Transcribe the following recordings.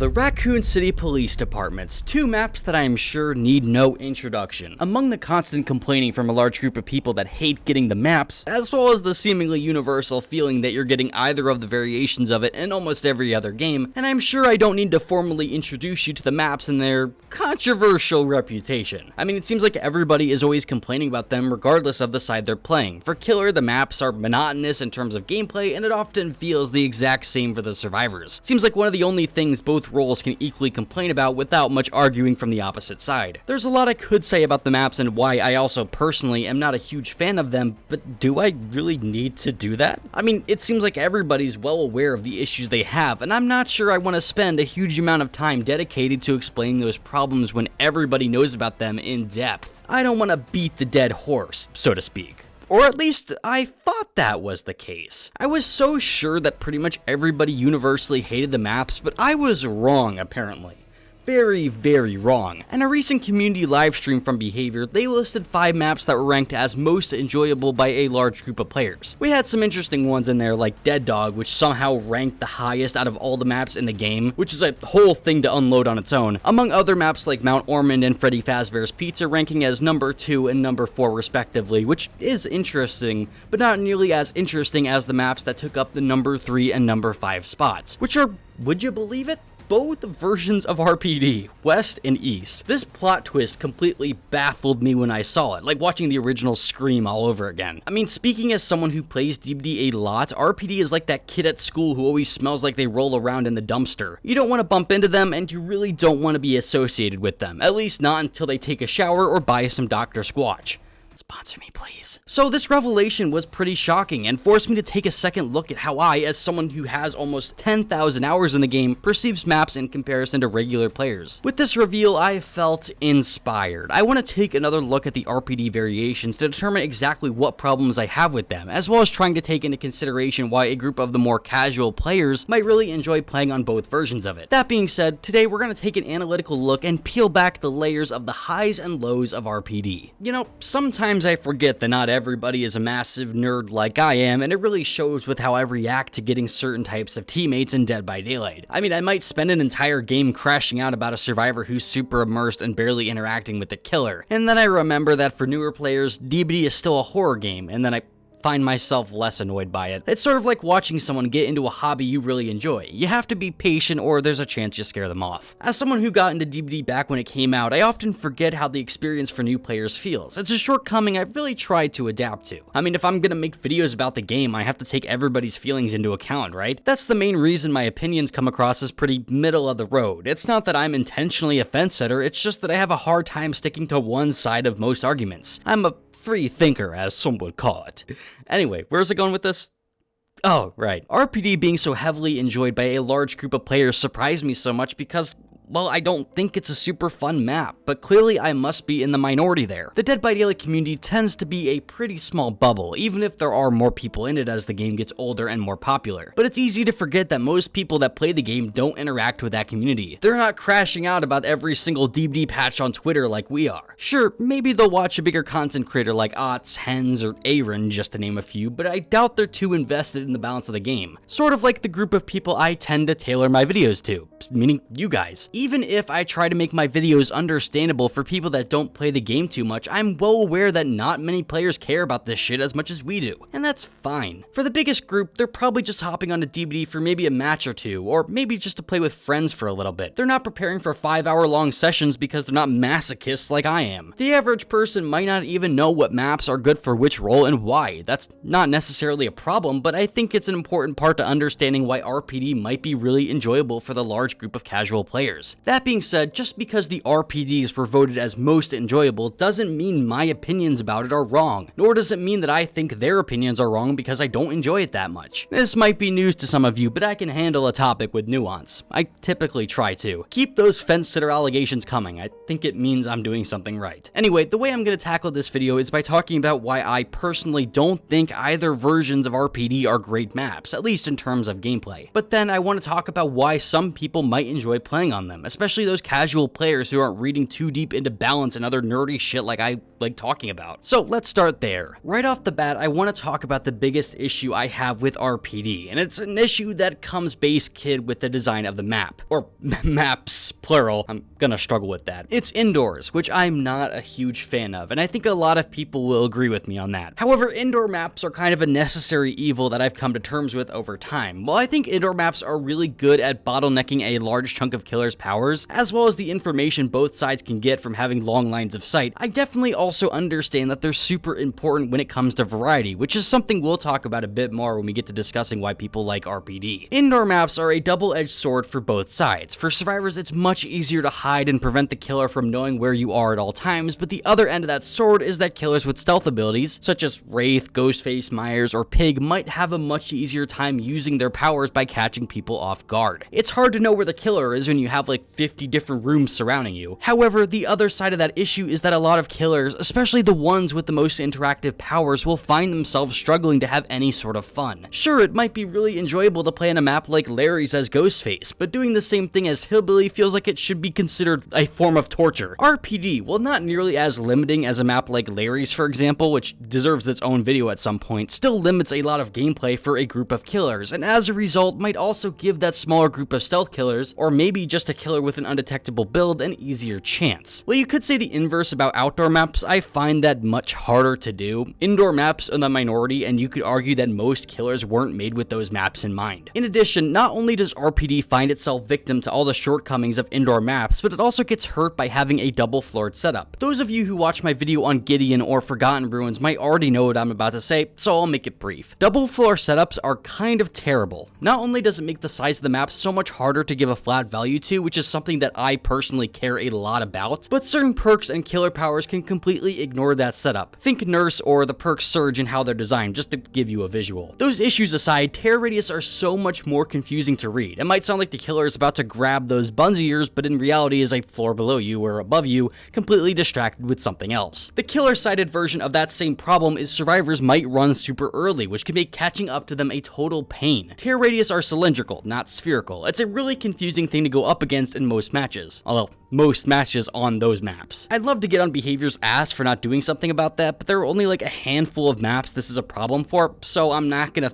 The Raccoon City Police Departments, two maps that I am sure need no introduction. Among the constant complaining from a large group of people that hate getting the maps, as well as the seemingly universal feeling that you're getting either of the variations of it in almost every other game, and I'm sure I don't need to formally introduce you to the maps and their controversial reputation. I mean, it seems like everybody is always complaining about them regardless of the side they're playing. For Killer, the maps are monotonous in terms of gameplay, and it often feels the exact same for the survivors. Seems like one of the only things both roles can equally complain about without much arguing from the opposite side. There's a lot I could say about the maps and why I also personally am not a huge fan of them, but do I really need to do that? I mean, it seems like everybody's well aware of the issues they have, and I'm not sure I want to spend a huge amount of time dedicated to explaining those problems when everybody knows about them in depth. I don't want to beat the dead horse, so to speak. Or at least, I thought that was the case. I was so sure that pretty much everybody universally hated the maps, but I was wrong, apparently. Very, very wrong. In a recent community livestream from BHVR, they listed 5 maps that were ranked as most enjoyable by a large group of players. We had some interesting ones in there like Dead Dog, which somehow ranked the highest out of all the maps in the game, which is a whole thing to unload on its own, among other maps like Mount Ormond and Freddy Fazbear's Pizza ranking as number 2 and number 4 respectively, which is interesting, but not nearly as interesting as the maps that took up the number 3 and number 5 spots, which are, would you believe it, both versions of RPD, West and East. This plot twist completely baffled me when I saw it, like watching the original Scream all over again. I mean, speaking as someone who plays DBD a lot, RPD is like that kid at school who always smells like they roll around in the dumpster. You don't want to bump into them, and you really don't want to be associated with them, at least not until they take a shower or buy some Dr. Squatch. Sponsor me, please. So this revelation was pretty shocking and forced me to take a second look at how I, as someone who has almost 10,000 hours in the game, perceives maps in comparison to regular players. With this reveal, I felt inspired. I want to take another look at the RPD variations to determine exactly what problems I have with them, as well as trying to take into consideration why a group of the more casual players might really enjoy playing on both versions of it. That being said, today we're going to take an analytical look and peel back the layers of the highs and lows of RPD. You know, sometimes I forget that not everybody is a massive nerd like I am, and it really shows with how I react to getting certain types of teammates in Dead by Daylight. I mean, I might spend an entire game crashing out about a survivor who's super immersed and barely interacting with the killer, and then I remember that for newer players, DBD is still a horror game, and then I find myself less annoyed by it. It's sort of like watching someone get into a hobby you really enjoy. You have to be patient or there's a chance you scare them off. As someone who got into DBD back when it came out, I often forget how the experience for new players feels. It's a shortcoming I've really tried to adapt to. I mean, if I'm gonna make videos about the game, I have to take everybody's feelings into account, right? That's the main reason my opinions come across as pretty middle of the road. It's not that I'm intentionally a fence sitter, it's just that I have a hard time sticking to one side of most arguments. I'm a free thinker, as some would call it. Anyway, where's it going with this? Oh, right. RPD being so heavily enjoyed by a large group of players surprised me so much because, well, I don't think it's a super fun map, but clearly I must be in the minority there. The Dead by Daylight community tends to be a pretty small bubble, even if there are more people in it as the game gets older and more popular. But it's easy to forget that most people that play the game don't interact with that community. They're not crashing out about every single DBD patch on Twitter like we are. Sure, maybe they'll watch a bigger content creator like Otz, Hens, or Aaron, just to name a few, but I doubt they're too invested in the balance of the game. Sort of like the group of people I tend to tailor my videos to, meaning you guys. Even if I try to make my videos understandable for people that don't play the game too much, I'm well aware that not many players care about this shit as much as we do, and that's fine. For the biggest group, they're probably just hopping onto DBD for maybe a match or two, or maybe just to play with friends for a little bit. They're not preparing for 5-hour-long sessions because they're not masochists like I am. The average person might not even know what maps are good for which role and why. That's not necessarily a problem, but I think it's an important part to understanding why RPD might be really enjoyable for the large group of casual players. That being said, just because the RPDs were voted as most enjoyable doesn't mean my opinions about it are wrong, nor does it mean that I think their opinions are wrong because I don't enjoy it that much. This might be news to some of you, but I can handle a topic with nuance. I typically try to. Keep those fence sitter allegations coming. I think it means I'm doing something right. Anyway, the way I'm going to tackle this video is by talking about why I personally don't think either versions of RPD are great maps, at least in terms of gameplay. But then I want to talk about why some people might enjoy playing on them, especially those casual players who aren't reading too deep into balance and other nerdy shit like I like talking about. So let's start there. Right off the bat, I want to talk about the biggest issue I have with RPD, and it's an issue that comes base kid with the design of the map, or maps, plural. I'm gonna struggle with that. It's indoors, which I'm not a huge fan of, and I think a lot of people will agree with me on that. However, indoor maps are kind of a necessary evil that I've come to terms with over time. While I think indoor maps are really good at bottlenecking a large chunk of killers' powers, as well as the information both sides can get from having long lines of sight, I definitely also understand that they're super important when it comes to variety, which is something we'll talk about a bit more when we get to discussing why people like RPD. Indoor maps are a double-edged sword for both sides. For survivors, it's much easier to hide and prevent the killer from knowing where you are at all times, but the other end of that sword is that killers with stealth abilities, such as Wraith, Ghostface, Myers, or Pig, might have a much easier time using their powers by catching people off guard. It's hard to know where the killer is when you have like 50 different rooms surrounding you. However, the other side of that issue is that a lot of killers, especially the ones with the most interactive powers, will find themselves struggling to have any sort of fun. Sure, it might be really enjoyable to play on a map like Larry's as Ghostface, but doing the same thing as Hillbilly feels like it should be considered a form of torture. RPD, while not nearly as limiting as a map like Larry's, for example, which deserves its own video at some point, still limits a lot of gameplay for a group of killers, and as a result might also give that smaller group of stealth killers, or maybe just a killer with an undetectable build, an easier chance. Well, you could say the inverse about outdoor maps. I find that much harder to do. Indoor maps are the minority, and you could argue that most killers weren't made with those maps in mind. In addition, not only does RPD find itself victim to all the shortcomings of indoor maps, but it also gets hurt by having a double-floored setup. Those of you who watch my video on Gideon or Forgotten Ruins might already know what I'm about to say, so I'll make it brief. Double floor setups are kind of terrible. Not only does it make the size of the map so much harder to give a flat value to, which is something that I personally care a lot about, but certain perks and killer powers can completely ignore that setup. Think Nurse or the perk Surge and how they're designed, just to give you a visual. Those issues aside, tear radius are so much more confusing to read. It might sound like the killer is about to grab those buns of yours, but in reality is a floor below you or above you, completely distracted with something else. The killer-sided version of that same problem is survivors might run super early, which can make catching up to them a total pain. Tear radius are cylindrical, not spherical. It's a really confusing thing to go up against in most matches. Although, most matches on those maps. I'd love to get on Behavior's ass for not doing something about that, but there are only like a handful of maps this is a problem for, so I'm not gonna,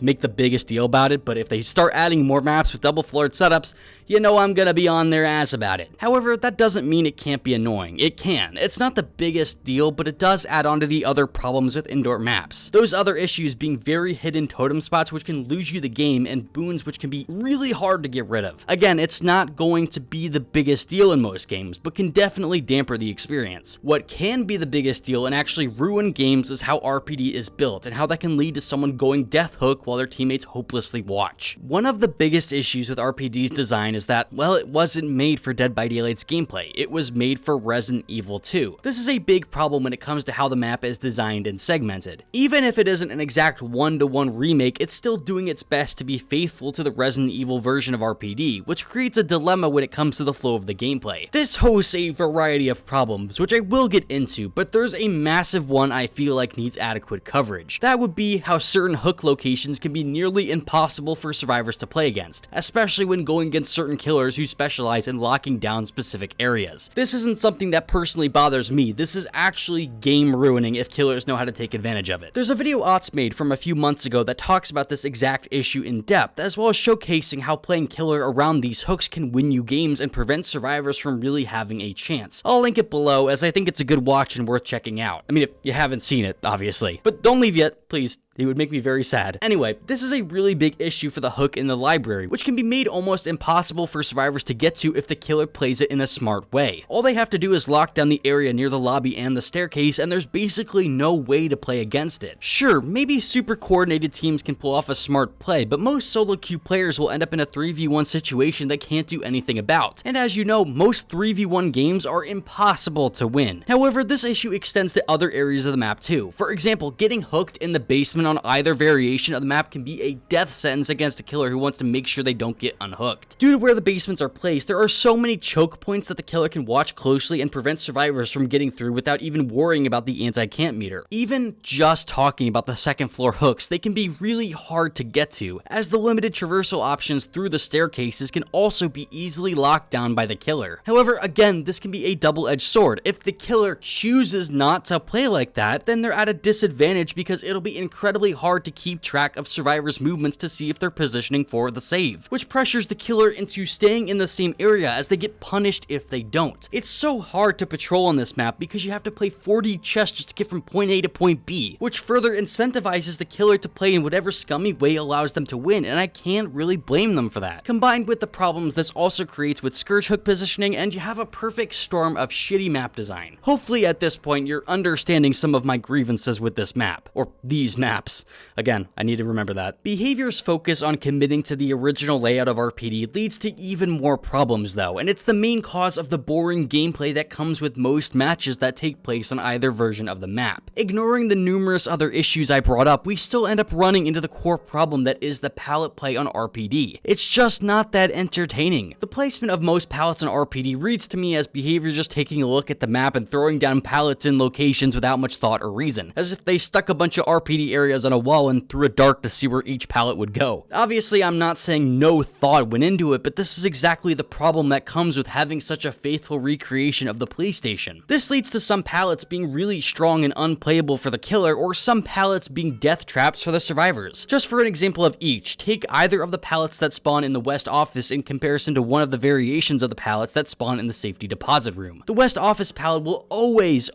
make the biggest deal about it, but if they start adding more maps with double floored setups, I'm gonna be on their ass about it. However, that doesn't mean it can't be annoying. It can. It's not the biggest deal, but it does add on to the other problems with indoor maps. Those other issues being very hidden totem spots which can lose you the game, and boons which can be really hard to get rid of. Again, it's not going to be the biggest deal in most games, but can definitely damper the experience. What can be the biggest deal and actually ruin games is how RPD is built, and how that can lead to someone going death hook while their teammates hopelessly watch. One of the biggest issues with RPD's design is that, well, it wasn't made for Dead by Daylight's gameplay. It was made for Resident Evil 2. This is a big problem when it comes to how the map is designed and segmented. Even if it isn't an exact one-to-one remake, it's still doing its best to be faithful to the Resident Evil version of RPD, which creates a dilemma when it comes to the flow of the gameplay. This hosts a variety of problems, which I will get into, but there's a massive one I feel like needs adequate coverage. That would be how certain hook locations can be nearly impossible for survivors to play against, especially when going against certain killers who specialize in locking down specific areas. This isn't something that personally bothers me. This is actually game ruining if killers know how to take advantage of it. There's a video Otz made from a few months ago that talks about this exact issue in depth, as well as showcasing how playing killer around these hooks can win you games and prevent survivors from really having a chance. I'll link it below, as I think it's a good watch and worth checking out. I mean, if you haven't seen it, obviously. But don't leave yet, please. It would make me very sad. Anyway, this is a really big issue for the hook in the library, which can be made almost impossible for survivors to get to if the killer plays it in a smart way. All they have to do is lock down the area near the lobby and the staircase, and there's basically no way to play against it. Sure, maybe super coordinated teams can pull off a smart play, but most solo queue players will end up in a 3v1 situation they can't do anything about. And as you know, most 3v1 games are impossible to win. However, this issue extends to other areas of the map too. For example, getting hooked in the basement placement on either variation of the map can be a death sentence against a killer who wants to make sure they don't get unhooked. Due to where the basements are placed, there are so many choke points that the killer can watch closely and prevent survivors from getting through without even worrying about the anti-camp meter. Even just talking about the second floor hooks, they can be really hard to get to, as the limited traversal options through the staircases can also be easily locked down by the killer. However, again, this can be a double-edged sword. If the killer chooses not to play like that, then they're at a disadvantage because it'll be incredibly hard to keep track of survivors' movements to see if they're positioning for the save, which pressures the killer into staying in the same area as they get punished if they don't. It's so hard to patrol on this map because you have to play 40 chests just to get from point A to point B, which further incentivizes the killer to play in whatever scummy way allows them to win, and I can't really blame them for that. Combined with the problems this also creates with Scourge hook positioning, and you have a perfect storm of shitty map design. Hopefully at this point you're understanding some of my grievances with this map, or these maps. Again, I need to remember that. Behavior's focus on committing to the original layout of RPD leads to even more problems though, and it's the main cause of the boring gameplay that comes with most matches that take place on either version of the map. Ignoring the numerous other issues I brought up, we still end up running into the core problem that is the pallet play on RPD. It's just not that entertaining. The placement of most pallets on RPD reads to me as behavior just taking a look at the map and throwing down pallets in locations without much thought or reason, as if they stuck a bunch of RPD areas on a wall and threw a dart to see where each pallet would go. Obviously, I'm not saying no thought went into it, but this is exactly the problem that comes with having such a faithful recreation of the police station. This leads to some pallets being really strong and unplayable for the killer, or some pallets being death traps for the survivors. Just for an example of each, take either of the pallets that spawn in the West Office in comparison to one of the variations of the pallets that spawn in the safety deposit room. The West Office pallet will always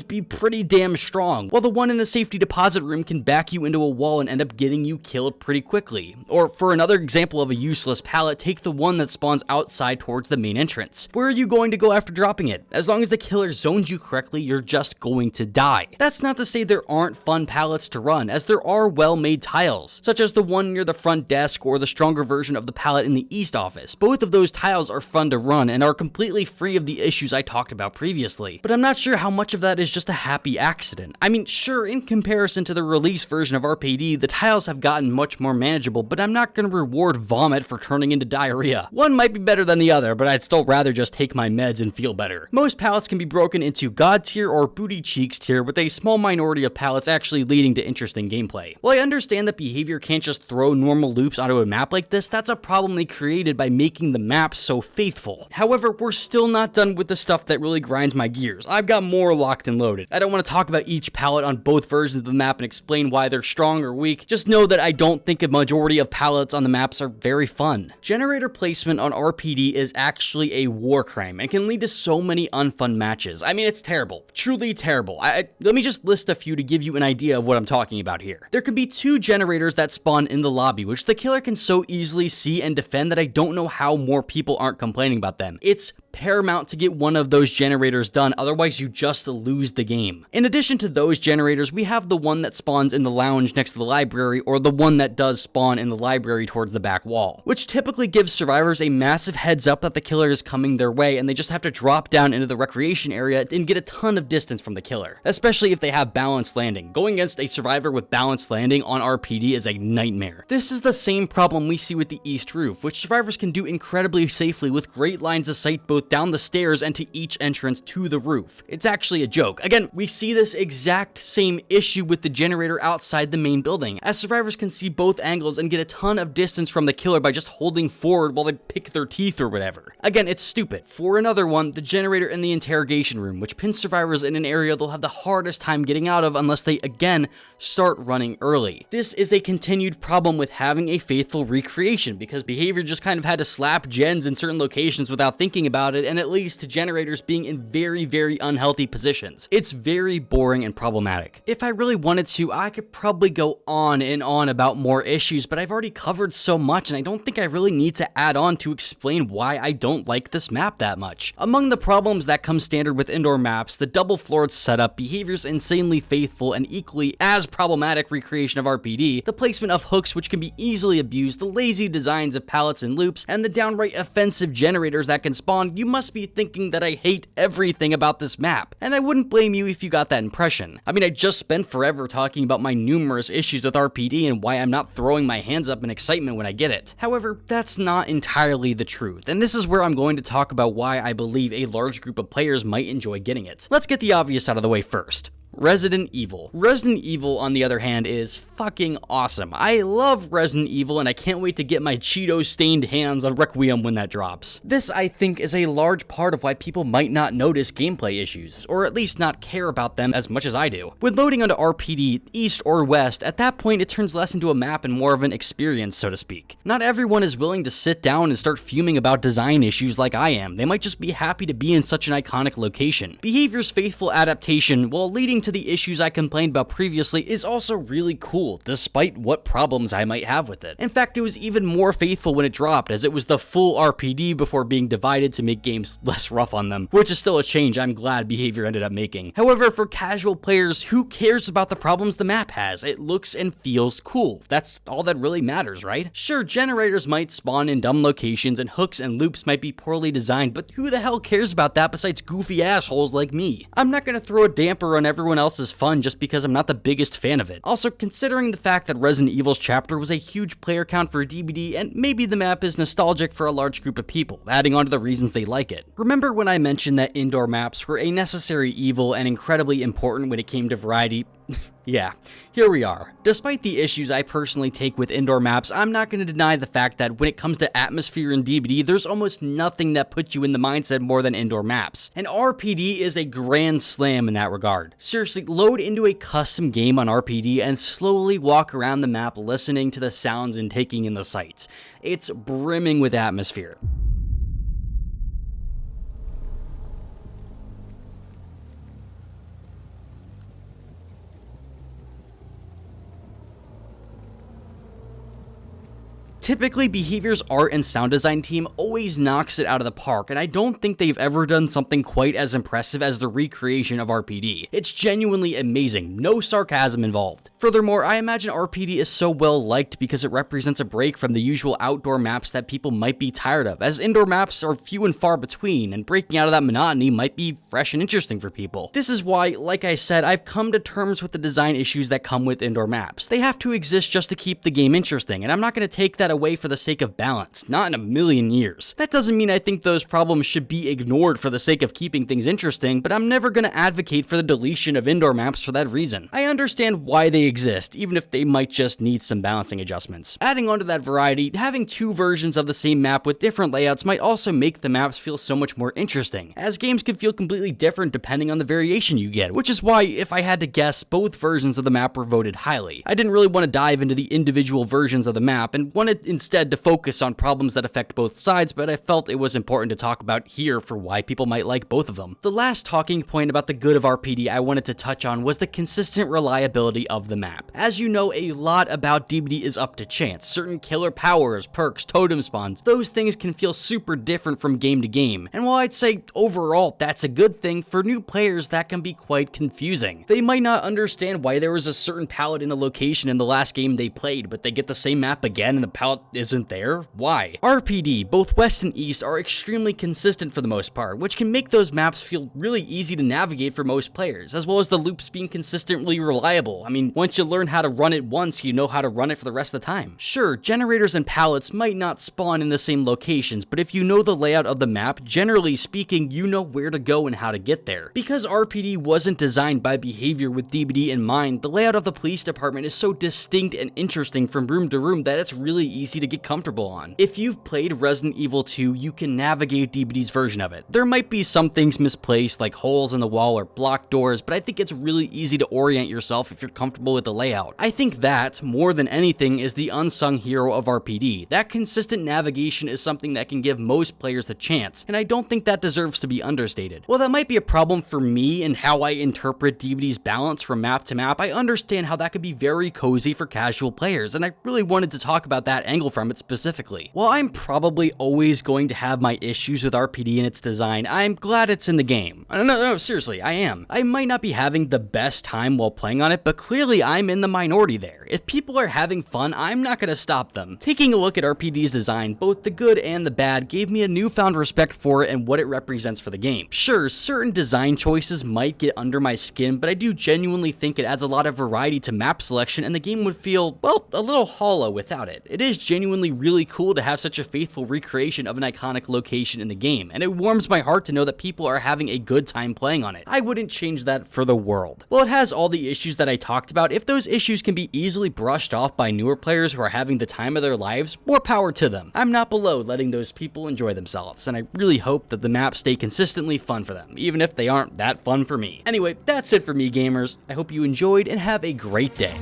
be pretty damn strong, while the one in the safety deposit room can back you into a wall and end up getting you killed pretty quickly. Or for another example of a useless pallet, take the one that spawns outside towards the main entrance. Where are you going to go after dropping it? As long as the killer zones you correctly, you're just going to die. That's not to say there aren't fun pallets to run, as there are well-made tiles, such as the one near the front desk or the stronger version of the pallet in the East Office. Both of those tiles are fun to run and are completely free of the issues I talked about previously, but I'm not sure how much of that is just a happy accident. I mean, sure, in comparison to the release version of RPD, the tiles have gotten much more manageable, but I'm not going to reward vomit for turning into diarrhea. One might be better than the other, but I'd still rather just take my meds and feel better. Most pallets can be broken into God tier or booty cheeks tier, with a small minority of pallets actually leading to interesting gameplay. While I understand that behavior can't just throw normal loops onto a map like this, that's a problem they created by making the map so faithful. However, we're still not done with the stuff that really grinds my gears. I've got more locked and loaded. I don't want to talk about each pallet on both versions of the map and explain why they're strong or weak. Just know that I don't think a majority of pallets on the maps are very fun. Generator placement on RPD is actually a war crime and can lead to so many unfun matches. I mean, it's terrible. Truly terrible. Let me just list a few to give you an idea of what I'm talking about here. There can be 2 generators that spawn in the lobby, which the killer can so easily see and defend that I don't know how more people aren't complaining about them. It's paramount to get one of those generators done, otherwise you just lose the game. In addition to those generators, we have the one that spawns in the lounge next to the library, or the one that does spawn in the library towards the back wall, which typically gives survivors a massive heads up that the killer is coming their way, and they just have to drop down into the recreation area and get a ton of distance from the killer, especially if they have balanced landing. Going against a survivor with balanced landing on RPD is a nightmare. This is the same problem we see with the East Roof, which survivors can do incredibly safely with great lines of sight both down the stairs and to each entrance to the roof. It's actually a joke. Again, we see this exact same issue with the generator outside the main building, as survivors can see both angles and get a ton of distance from the killer by just holding forward while they pick their teeth or whatever. Again, it's stupid. For another one, the generator in the interrogation room, which pins survivors in an area they'll have the hardest time getting out of unless they, again, start running early. This is a continued problem with having a faithful recreation, because behavior just kind of had to slap gens in certain locations without thinking about it, and it leads to generators being in very unhealthy positions. It's very boring and problematic. If I really wanted to, I could probably go on and on about more issues, but I've already covered so much, and I don't think I really need to add on to explain why I don't like this map that much. Among the problems that come standard with indoor maps, the double-floored setup, behavior's insanely faithful and equally as problematic recreation of RPD, the placement of hooks which can be easily abused, the lazy designs of pallets and loops, and the downright offensive generators that can spawn you must be thinking that I hate everything about this map, and I wouldn't blame you if you got that impression. I mean, I just spent forever talking about my numerous issues with RPD and why I'm not throwing my hands up in excitement when I get it. However, that's not entirely the truth, and this is where I'm going to talk about why I believe a large group of players might enjoy getting it. Let's get the obvious out of the way first. Resident Evil. Resident Evil, on the other hand, is fucking awesome. I love Resident Evil, and I can't wait to get my Cheeto-stained hands on Requiem when that drops. This, I think, is a large part of why people might not notice gameplay issues, or at least not care about them as much as I do. When loading onto RPD, East or West, at that point it turns less into a map and more of an experience, so to speak. Not everyone is willing to sit down and start fuming about design issues like I am. They might just be happy to be in such an iconic location. Behavior's faithful adaptation, while leading to the issues I complained about previously, is also really cool, despite what problems I might have with it. In fact, it was even more faithful when it dropped, as it was the full RPD before being divided to make games less rough on them, which is still a change I'm glad Behavior ended up making. However, for casual players, who cares about the problems the map has? It looks and feels cool. That's all that really matters, right? Sure, generators might spawn in dumb locations and hooks and loops might be poorly designed, but who the hell cares about that besides goofy assholes like me? I'm not gonna throw a damper on everyone else's fun just because I'm not the biggest fan of it. Also, considering the fact that Resident Evil's chapter was a huge player count for a DBD, and maybe the map is nostalgic for a large group of people, adding on to the reasons they like it. Remember when I mentioned that indoor maps were a necessary evil and incredibly important when it came to variety? Yeah, here we are. Despite the issues I personally take with indoor maps, I'm not going to deny the fact that when it comes to atmosphere in DBD, there's almost nothing that puts you in the mindset more than indoor maps. And RPD is a grand slam in that regard. Seriously, load into a custom game on RPD and slowly walk around the map listening to the sounds and taking in the sights. It's brimming with atmosphere. Typically, Behavior's art and sound design team always knocks it out of the park, and I don't think they've ever done something quite as impressive as the recreation of RPD. It's genuinely amazing, no sarcasm involved. Furthermore, I imagine RPD is so well liked because it represents a break from the usual outdoor maps that people might be tired of, as indoor maps are few and far between, and breaking out of that monotony might be fresh and interesting for people. This is why, like I said, I've come to terms with the design issues that come with indoor maps. They have to exist just to keep the game interesting, and I'm not going to take that away for the sake of balance, not in a million years. That doesn't mean I think those problems should be ignored for the sake of keeping things interesting, but I'm never going to advocate for the deletion of indoor maps for that reason. I understand why they exist, even if they might just need some balancing adjustments. Adding on to that variety, having two versions of the same map with different layouts might also make the maps feel so much more interesting, as games can feel completely different depending on the variation you get, which is why, if I had to guess, both versions of the map were voted highly. I didn't really want to dive into the individual versions of the map and wanted instead to focus on problems that affect both sides, but I felt it was important to talk about here for why people might like both of them. The last talking point about the good of RPD I wanted to touch on was the consistent reliability of the map. As you know, a lot about DBD is up to chance. Certain killer powers, perks, totem spawns, those things can feel super different from game to game. And while I'd say overall that's a good thing, for new players that can be quite confusing. They might not understand why there was a certain pallet in a location in the last game they played, but they get the same map again and the pallet isn't there? Why? RPD, both West and East, are extremely consistent for the most part, which can make those maps feel really easy to navigate for most players, as well as the loops being consistently reliable. I mean, once you learn how to run it once, you know how to run it for the rest of the time. Sure, generators and pallets might not spawn in the same locations, but if you know the layout of the map, generally speaking, you know where to go and how to get there. Because RPD wasn't designed by Behavior with DBD in mind, the layout of the police department is so distinct and interesting from room to room that it's really easy to get comfortable on. If you've played Resident Evil 2, you can navigate DBD's version of it. There might be some things misplaced, like holes in the wall or blocked doors, but I think it's really easy to orient yourself if you're comfortable with the layout. I think that, more than anything, is the unsung hero of RPD. That consistent navigation is something that can give most players a chance, and I don't think that deserves to be understated. While that might be a problem for me and how I interpret DBD's balance from map to map, I understand how that could be very cozy for casual players, and I really wanted to talk about that angle from it specifically. While I'm probably always going to have my issues with RPD and its design, I'm glad it's in the game. No, seriously, I am. I might not be having the best time while playing on it, but clearly I'm in the minority there. If people are having fun, I'm not gonna stop them. Taking a look at RPD's design, both the good and the bad, gave me a newfound respect for it and what it represents for the game. Sure, certain design choices might get under my skin, but I do genuinely think it adds a lot of variety to map selection, and the game would feel, well, a little hollow without it. It is genuinely really cool to have such a faithful recreation of an iconic location in the game, and it warms my heart to know that people are having a good time playing on it. I wouldn't change that for the world. While it has all the issues that I talked about, if those issues can be easily brushed off by newer players who are having the time of their lives, more power to them. I'm not below letting those people enjoy themselves, and I really hope that the maps stay consistently fun for them, even if they aren't that fun for me. Anyway, that's it for me, gamers. I hope you enjoyed and have a great day.